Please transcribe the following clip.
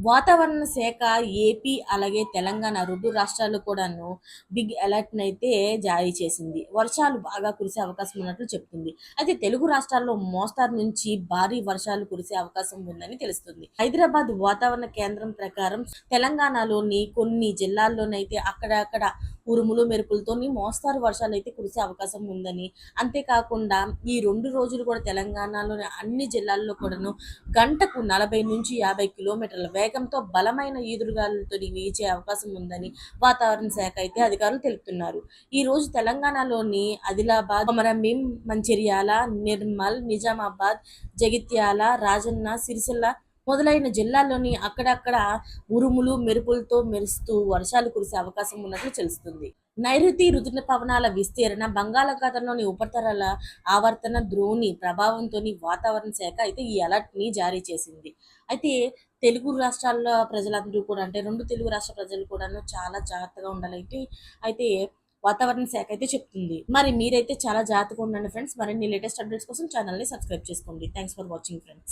వాతావరణ శాఖ ఏపీ అలాగే తెలంగాణ 2 రాష్ట్రాల్లో కూడాను బిగ్ అలర్ట్‌నైతే జారీ చేసింది. వర్షాలు బాగా కురిసే అవకాశం ఉన్నట్లు చెప్తుంది. అయితే తెలుగు రాష్ట్రాల్లో మోస్తారు నుంచి భారీ వర్షాలు కురిసే అవకాశం ఉందని తెలుస్తుంది. హైదరాబాద్ వాతావరణ కేంద్రం ప్రకారం తెలంగాణలోని కొన్ని జిల్లాల్లోనైతే అక్కడక్కడ ఉరుములు, మెరుపులతోని మోస్తారు వర్షాలైతే కురిసే అవకాశం ఉందని, అంతేకాకుండా ఈ 2 రోజులు కూడా తెలంగాణలోని అన్ని జిల్లాల్లో కూడాను గంటకు 40-50 కిలోమీటర్ల వేగంతో బలమైన ఈదురుగాలులతో వీచే అవకాశం ఉందని వాతావరణ శాఖ అయితే అధికారులు తెలుపుతున్నారు. ఈ రోజు తెలంగాణలోని ఆదిలాబాద్, కొమరంభీం, మంచిర్యాల, నిర్మల్, నిజామాబాద్, జగిత్యాల, రాజన్న, సిరిసిల్ల మొదలైన జిల్లాల్లోని అక్కడక్కడ ఉరుములు, మెరుపులతో మెరుస్తూ వర్షాలు కురిసే అవకాశం ఉన్నట్లు తెలుస్తుంది. నైరుతి రుతుపవనాల విస్తరణ, బంగాళాఖాతంలోని ఉపరితల ఆవర్తన ద్రోణి ప్రభావంతో వాతావరణ శాఖ అయితే ఈ అలర్ట్‌ని జారీ చేసింది. అయితే తెలుగు రాష్ట్రాల ప్రజలందరూ కూడా అంటే 2 తెలుగు రాష్ట్ర ప్రజలు కూడాను చాలా జాగ్రత్తగా ఉండాలైతే అయితే వాతావరణ శాఖ అయితే చెప్తుంది. మరి మీరైతే చాలా జాగ్రత్తగా ఉండండి ఫ్రెండ్స్. మరిన్ని లేటెస్ట్ అప్డేట్స్ కోసం ఛానల్‌ని సబ్స్క్రైబ్ చేసుకోండి. Thanks for watching friends.